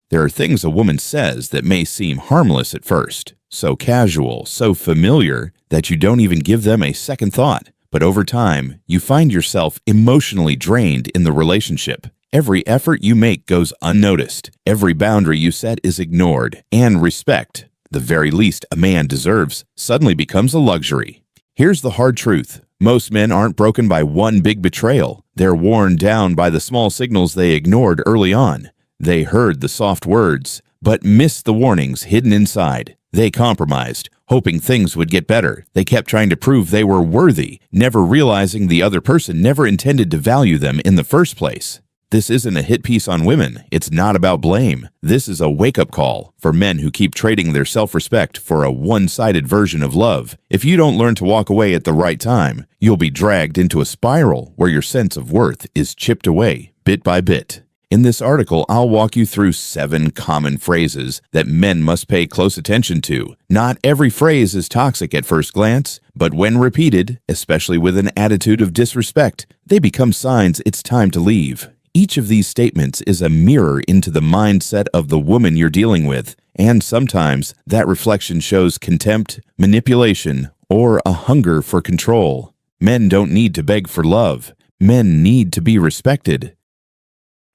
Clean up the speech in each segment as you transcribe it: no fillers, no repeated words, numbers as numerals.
There are things a woman says that may seem harmless at first, so casual, so familiar that you don't even give them a second thought. But over time, you find yourself emotionally drained in the relationship. Every effort you make goes unnoticed. Every boundary you set is ignored. And respect, the very least a man deserves, suddenly becomes a luxury. Here's the hard truth. Most men aren't broken by one big betrayal. They're worn down by the small signals they ignored early on. They heard the soft words, but missed the warnings hidden inside. They compromised, hoping things would get better. They kept trying to prove they were worthy, never realizing the other person never intended to value them in the first place. This isn't a hit piece on women. It's not about blame. This is a wake-up call for men who keep trading their self-respect for a one-sided version of love. If you don't learn to walk away at the right time, you'll be dragged into a spiral where your sense of worth is chipped away bit by bit. In this article, I'll walk you through 7 common phrases that men must pay close attention to. Not every phrase is toxic at first glance, but when repeated, especially with an attitude of disrespect, they become signs it's time to leave. Each of these statements is a mirror into the mindset of the woman you're dealing with, and sometimes that reflection shows contempt, manipulation, or a hunger for control. Men don't need to beg for love. Men need to be respected.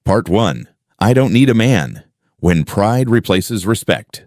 Part 1. I don't need a man. When pride replaces respect.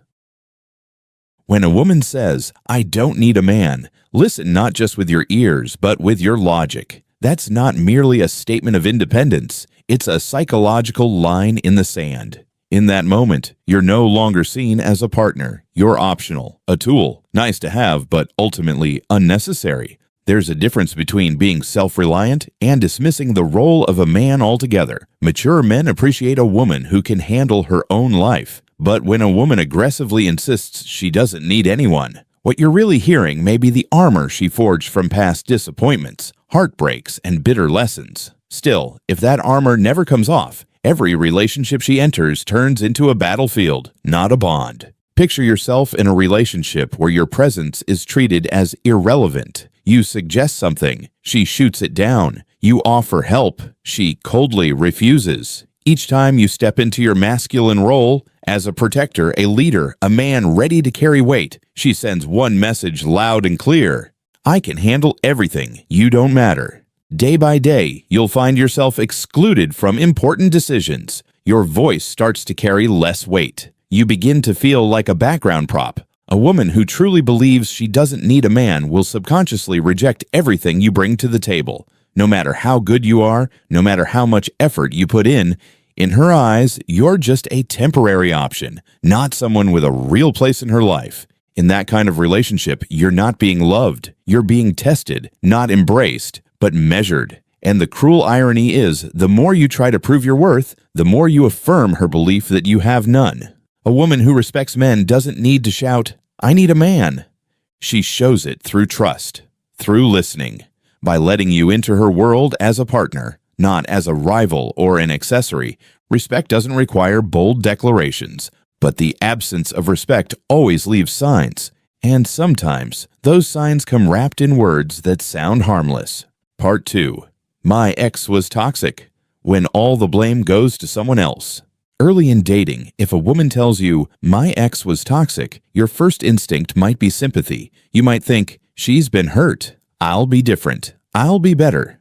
When a woman says, "I don't need a man," listen not just with your ears, but with your logic. That's not merely a statement of independence. It's a psychological line in the sand. In that moment, you're no longer seen as a partner. You're optional, a tool, nice to have, but ultimately unnecessary. There's a difference between being self-reliant and dismissing the role of a man altogether. Mature men appreciate a woman who can handle her own life. But when a woman aggressively insists she doesn't need anyone, what you're really hearing may be the armor she forged from past disappointments, heartbreaks, and bitter lessons. Still, if that armor never comes off, every relationship she enters turns into a battlefield, not a bond. Picture yourself in a relationship where your presence is treated as irrelevant. You suggest something, she shoots it down. You offer help, she coldly refuses. Each time you step into your masculine role, as a protector, a leader, a man ready to carry weight, she sends one message loud and clear: I can handle everything, you don't matter. Day by day, you'll find yourself excluded from important decisions. Your voice starts to carry less weight. You begin to feel like a background prop. A woman who truly believes she doesn't need a man will subconsciously reject everything you bring to the table. No matter how good you are, no matter how much effort you put in her eyes, you're just a temporary option, not someone with a real place in her life. In that kind of relationship, you're not being loved. You're being tested, not embraced, but measured. And the cruel irony is, the more you try to prove your worth, the more you affirm her belief that you have none. A woman who respects men doesn't need to shout, "I need a man." She shows it through trust, through listening, by letting you into her world as a partner, not as a rival or an accessory. Respect doesn't require bold declarations, but the absence of respect always leaves signs. And sometimes, those signs come wrapped in words that sound harmless. Part 2. My ex was toxic. When all the blame goes to someone else. Early in dating, if a woman tells you, "My ex was toxic," your first instinct might be sympathy. You might think, "She's been hurt. I'll be different. I'll be better."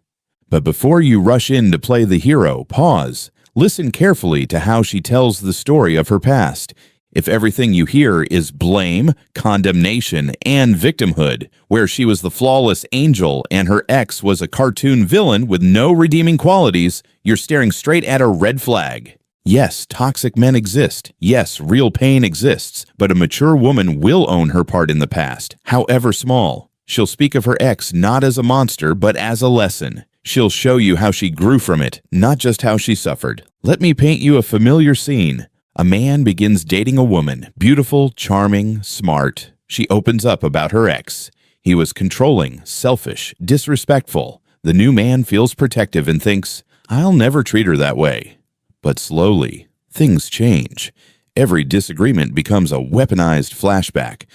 But before you rush in to play the hero, pause. Listen carefully to how she tells the story of her past. If everything you hear is blame, condemnation, and victimhood, where she was the flawless angel and her ex was a cartoon villain with no redeeming qualities, you're staring straight at a red flag. Yes, toxic men exist. Yes, real pain exists. But a mature woman will own her part in the past, however small. She'll speak of her ex not as a monster, but as a lesson. She'll show you how she grew from it, not just how she suffered. Let me paint you a familiar scene. A man begins dating a woman, beautiful, charming, smart. She opens up about her ex. He was controlling, selfish, disrespectful. The new man feels protective and thinks, "I'll never treat her that way." But slowly, things change. Every disagreement becomes a weaponized flashback.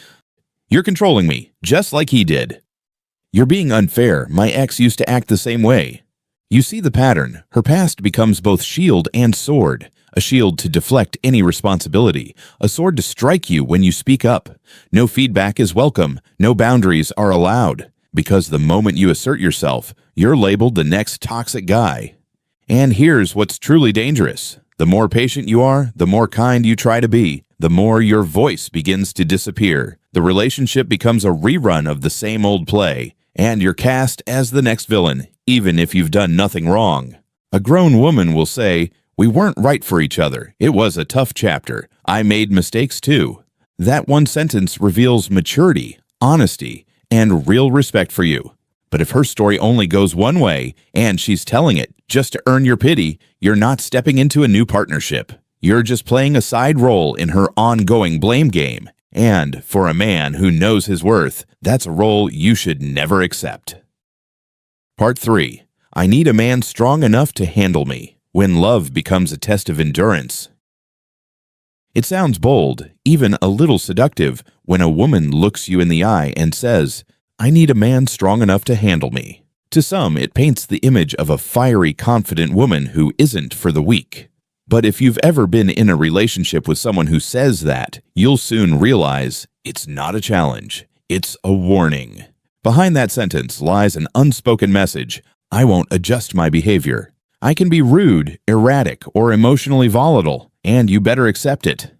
"You're controlling me, just like he did." "You're being unfair. My ex used to act the same way." You see the pattern. Her past becomes both shield and sword. a shield to deflect any responsibility, a sword to strike you when you speak up. No feedback is welcome, no boundaries are allowed, because the moment you assert yourself, you're labeled the next toxic guy. And here's what's truly dangerous. The more patient you are, the more kind you try to be, the more your voice begins to disappear. The relationship becomes a rerun of the same old play, and you're cast as the next villain, even if you've done nothing wrong. A grown woman will say, "We weren't right for each other. It was a tough chapter. I made mistakes too." That one sentence reveals maturity, honesty, and real respect for you. But if her story only goes one way, and she's telling it just to earn your pity, you're not stepping into a new partnership. You're just playing a side role in her ongoing blame game. And for a man who knows his worth, that's a role you should never accept. Part 3. I need a man strong enough to handle me. When love becomes a test of endurance. It sounds bold, even a little seductive, when a woman looks you in the eye and says, "I need a man strong enough to handle me." To some, it paints the image of a fiery, confident woman who isn't for the weak. But if you've ever been in a relationship with someone who says that, you'll soon realize it's not a challenge, it's a warning. Behind that sentence lies an unspoken message: I won't adjust my behavior. I can be rude, erratic, or emotionally volatile, and you better accept it.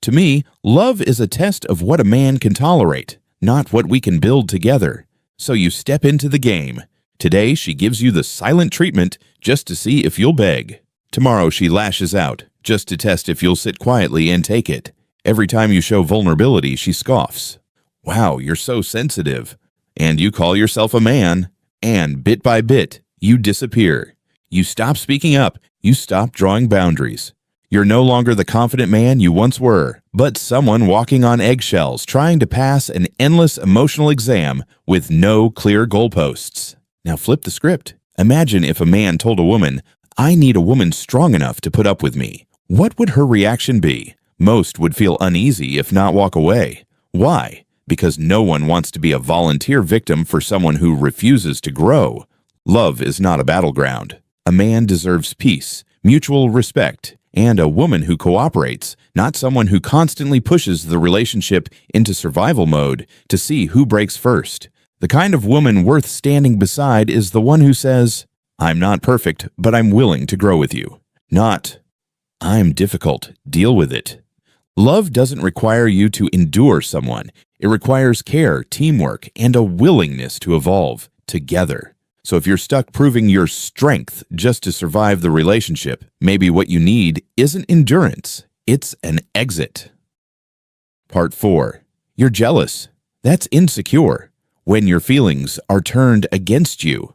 To me, love is a test of what a man can tolerate, not what we can build together. So you step into the game. Today, she gives you the silent treatment just to see if you'll beg. Tomorrow, she lashes out just to test if you'll sit quietly and take it. Every time you show vulnerability, she scoffs. "Wow, you're so sensitive." And you call yourself a man, and bit by bit, you disappear. You stop speaking up. You stop drawing boundaries. You're no longer the confident man you once were, but someone walking on eggshells trying to pass an endless emotional exam with no clear goalposts. Now flip the script. Imagine if a man told a woman, "I need a woman strong enough to put up with me." What would her reaction be? Most would feel uneasy, if not walk away. Why? Because no one wants to be a volunteer victim for someone who refuses to grow. Love is not a battleground. A man deserves peace, mutual respect, and a woman who cooperates, not someone who constantly pushes the relationship into survival mode to see who breaks first. The kind of woman worth standing beside is the one who says, "I'm not perfect, but I'm willing to grow with you." Not, "I'm difficult, deal with it." Love doesn't require you to endure someone. It requires care, teamwork, and a willingness to evolve together. So if you're stuck proving your strength just to survive the relationship, maybe what you need isn't endurance, it's an exit. Part 4. You're jealous. That's insecure. When your feelings are turned against you.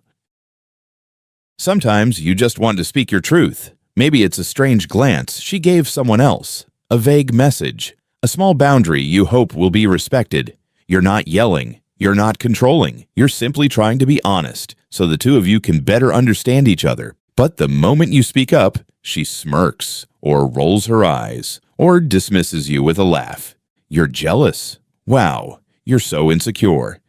Sometimes you just want to speak your truth. Maybe it's a strange glance she gave someone else, a vague message, a small boundary you hope will be respected. You're not yelling. You're not controlling. You're simply trying to be honest so the two of you can better understand each other. But the moment you speak up, she smirks or rolls her eyes or dismisses you with a laugh. You're jealous. Wow, you're so insecure.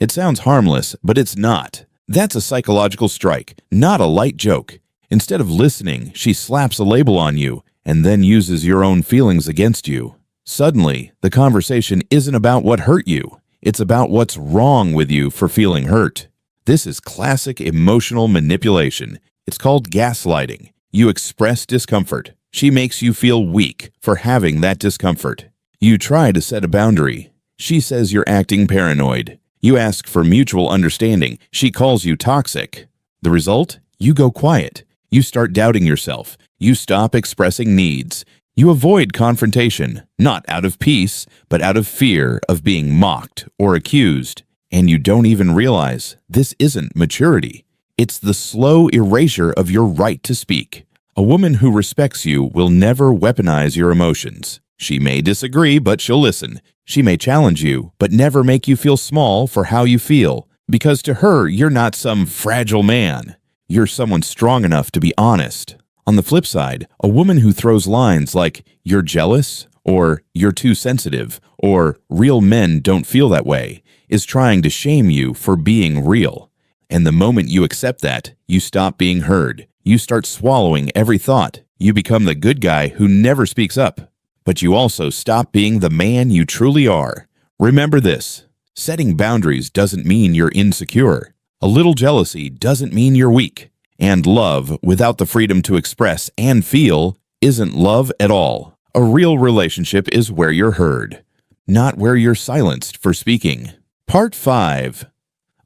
It sounds harmless, but it's not. That's a psychological strike, not a light joke. Instead of listening, she slaps a label on you and then uses your own feelings against you. Suddenly, the conversation isn't about what hurt you. It's about what's wrong with you for feeling hurt. This is classic emotional manipulation. It's called gaslighting. You express discomfort. She makes you feel weak for having that discomfort. You try to set a boundary. She says you're acting paranoid. You ask for mutual understanding. She calls you toxic. The result? You go quiet. You start doubting yourself. You stop expressing needs. You avoid confrontation, not out of peace, but out of fear of being mocked or accused. And you don't even realize this isn't maturity. It's the slow erasure of your right to speak. A woman who respects you will never weaponize your emotions. She may disagree, but she'll listen. She may challenge you, but never make you feel small for how you feel. Because to her, you're not some fragile man. You're someone strong enough to be honest. On the flip side, a woman who throws lines like, "You're jealous," or "You're too sensitive," or "Real men don't feel that way," is trying to shame you for being real. And the moment you accept that, you stop being heard. You start swallowing every thought. You become the good guy who never speaks up. But you also stop being the man you truly are. Remember this: setting boundaries doesn't mean you're insecure. A little jealousy doesn't mean you're weak. And love, without the freedom to express and feel, isn't love at all. A real relationship is where you're heard, not where you're silenced for speaking. Part 5.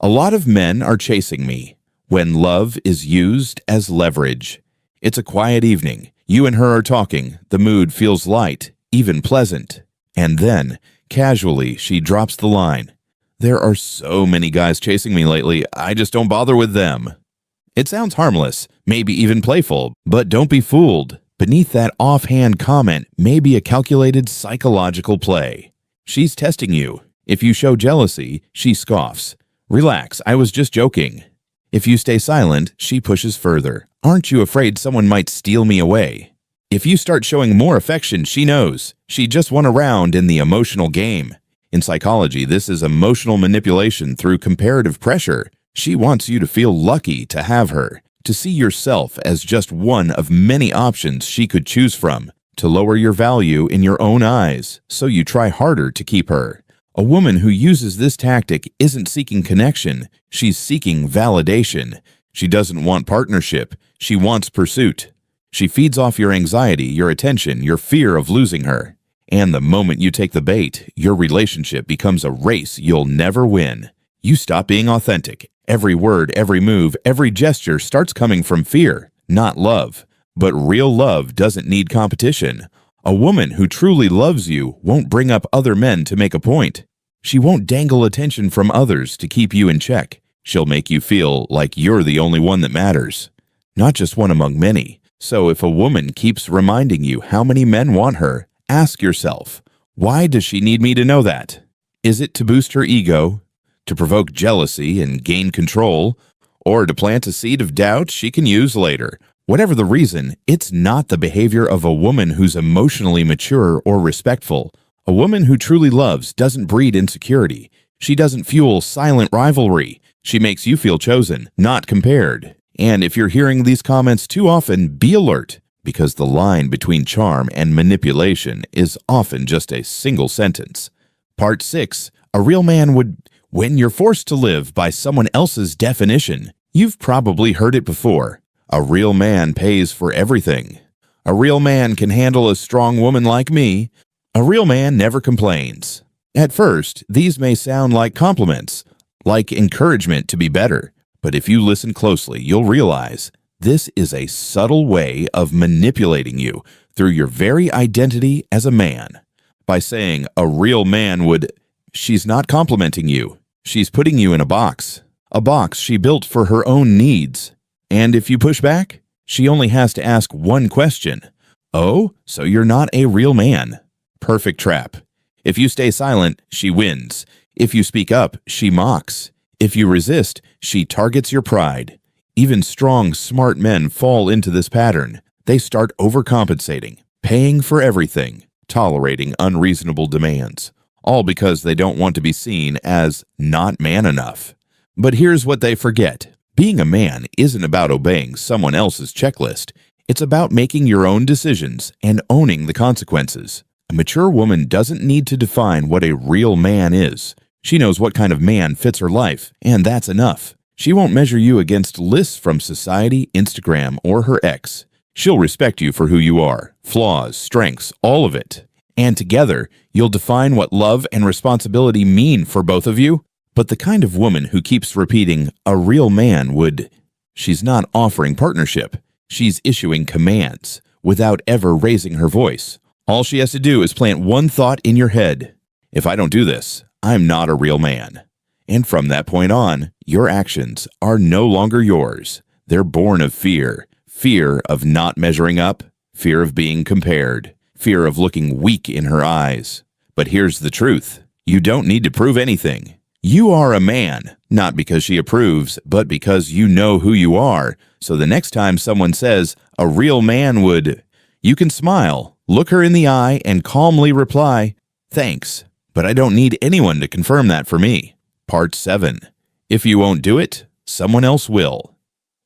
A lot of men are chasing me. When love is used as leverage. It's a quiet evening. You and her are talking. The mood feels light, even pleasant. And then, casually, she drops the line. There are so many guys chasing me lately, I just don't bother with them. It sounds harmless, maybe even playful, but don't be fooled. Beneath that offhand comment may be a calculated psychological play. She's testing you. If you show jealousy, she scoffs. Relax, I was just joking. If you stay silent, she pushes further. Aren't you afraid someone might steal me away? If you start showing more affection, she knows. She just won a round in the emotional game. In psychology, this is emotional manipulation through comparative pressure. She wants you to feel lucky to have her, to see yourself as just one of many options she could choose from, to lower your value in your own eyes, so you try harder to keep her. A woman who uses this tactic isn't seeking connection, she's seeking validation. She doesn't want partnership, she wants pursuit. She feeds off your anxiety, your attention, your fear of losing her. And the moment you take the bait, your relationship becomes a race you'll never win. You stop being authentic. Every word, every move, every gesture starts coming from fear, not love. But real love doesn't need competition. A woman who truly loves you won't bring up other men to make a point. She won't dangle attention from others to keep you in check. She'll make you feel like you're the only one that matters, not just one among many. So if a woman keeps reminding you how many men want her, ask yourself, why does she need me to know that? Is it to boost her ego, to provoke jealousy and gain control, or to plant a seed of doubt she can use later? Whatever the reason, it's not the behavior of a woman who's emotionally mature or respectful. A woman who truly loves doesn't breed insecurity. She doesn't fuel silent rivalry. She makes you feel chosen, not compared. And if you're hearing these comments too often, be alert, because the line between charm and manipulation is often just a single sentence. Part 6. A real man would... When you're forced to live by someone else's definition, you've probably heard it before. A real man pays for everything. A real man can handle a strong woman like me. A real man never complains. At first, these may sound like compliments, like encouragement to be better. But if you listen closely, you'll realize this is a subtle way of manipulating you through your very identity as a man. By saying a real man would, she's not complimenting you. She's putting you in a box she built for her own needs. And if you push back, she only has to ask one question. Oh, so you're not a real man. Perfect trap. If you stay silent, she wins. If you speak up, she mocks. If you resist, she targets your pride. Even strong, smart men fall into this pattern. They start overcompensating, paying for everything, tolerating unreasonable demands, all because they don't want to be seen as not man enough. But here's what they forget. Being a man isn't about obeying someone else's checklist. It's about making your own decisions and owning the consequences. A mature woman doesn't need to define what a real man is. She knows what kind of man fits her life, and that's enough. She won't measure you against lists from society, Instagram, or her ex. She'll respect you for who you are, flaws, strengths, all of it. And together, you'll define what love and responsibility mean for both of you. But the kind of woman who keeps repeating, a real man would, she's not offering partnership. She's issuing commands without ever raising her voice. All she has to do is plant one thought in your head. If I don't do this, I'm not a real man. And from that point on, your actions are no longer yours. They're born of fear. Fear of not measuring up, fear of being compared, fear of looking weak in her eyes. But here's the truth. You don't need to prove anything. You are a man, not because she approves, but because you know who you are. So the next time someone says, a real man would, you can smile, look her in the eye, and calmly reply, thanks, but I don't need anyone to confirm that for me. Part 7. If you won't do it, someone else will.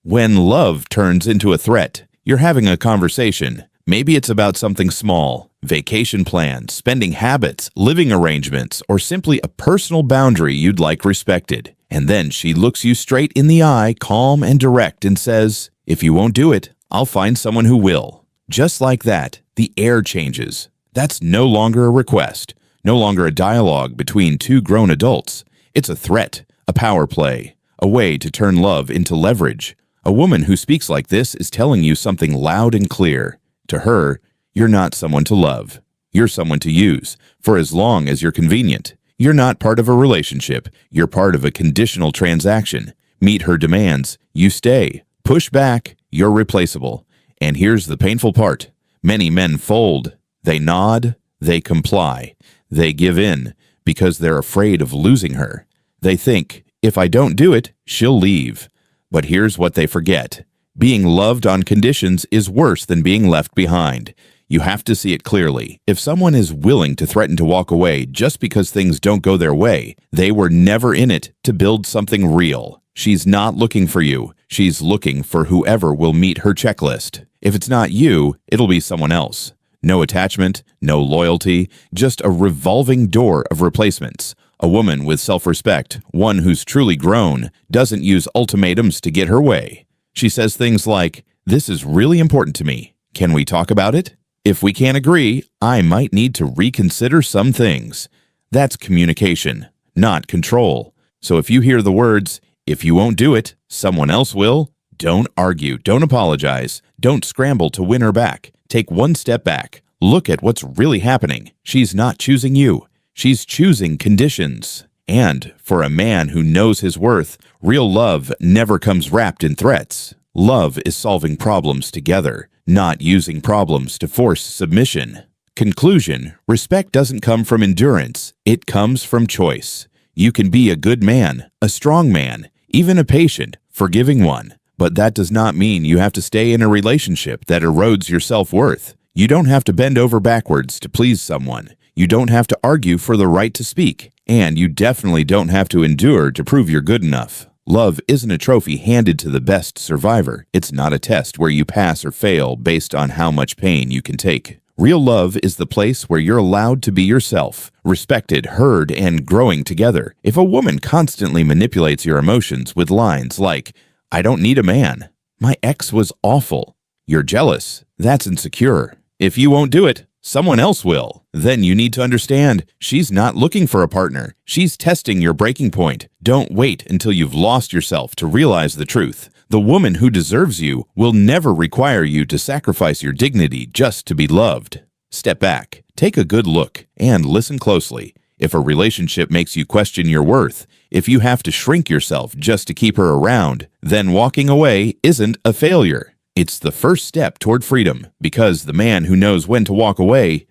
When love turns into a threat, You're having a conversation. Maybe it's about something small, vacation plans, spending habits, living arrangements, or simply a personal boundary you'd like respected. And then she looks you straight in the eye, calm and direct, and says, "If you won't do it, I'll find someone who will." Just like that, the air changes. That's no longer a request, no longer a dialogue between two grown adults. It's a threat, a power play, a way to turn love into leverage. A woman who speaks like this is telling you something loud and clear. To her, you're not someone to love. You're someone to use, for as long as you're convenient. You're not part of a relationship. You're part of a conditional transaction. Meet her demands. You stay. Push back. You're replaceable. And here's the painful part. Many men fold. They nod. They comply. They give in because they're afraid of losing her. They think, if I don't do it, she'll leave. But here's what they forget. Being loved on conditions is worse than being left behind. You have to see it clearly. If someone is willing to threaten to walk away just because things don't go their way, they were never in it to build something real. She's not looking for you. She's looking for whoever will meet her checklist. If it's not you, it'll be someone else. No attachment, no loyalty, just a revolving door of replacements. A woman with self-respect, one who's truly grown, doesn't use ultimatums to get her way. She says things like, "This is really important to me. Can we talk about it? If we can't agree, I might need to reconsider some things." That's communication, not control. So if you hear the words, "If you won't do it, someone else will," don't argue, don't apologize, don't scramble to win her back. Take one step back. Look at what's really happening. She's not choosing you. She's choosing conditions. And for a man who knows his worth, real love never comes wrapped in threats. Love is solving problems together, not using problems to force submission. Conclusion: respect doesn't come from endurance. It comes from choice. You can be a good man, a strong man, even a patient, forgiving one. But that does not mean you have to stay in a relationship that erodes your self-worth. You don't have to bend over backwards to please someone. You don't have to argue for the right to speak. And you definitely don't have to endure to prove you're good enough. Love isn't a trophy handed to the best survivor. It's not a test where you pass or fail based on how much pain you can take. Real love is the place where you're allowed to be yourself, respected, heard, and growing together. If a woman constantly manipulates your emotions with lines like, "I don't need a man," "My ex was awful," "You're jealous," that's insecure. If you won't do it, someone else will. Then you need to understand, she's not looking for a partner. She's testing your breaking point. Don't wait until you've lost yourself to realize the truth. The woman who deserves you will never require you to sacrifice your dignity just to be loved. Step back, take a good look, and listen closely. If a relationship makes you question your worth, if you have to shrink yourself just to keep her around, then walking away isn't a failure. It's the first step toward freedom, because the man who knows when to walk away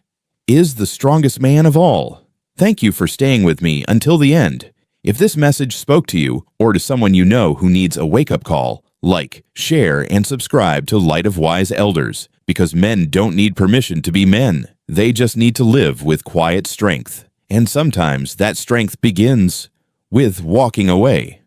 is the strongest man of all. Thank you for staying with me until the end. If this message spoke to you or to someone you know who needs a wake-up call, like, share, and subscribe to Light of Wise Elders, because men don't need permission to be men. They just need to live with quiet strength. And sometimes that strength begins with walking away.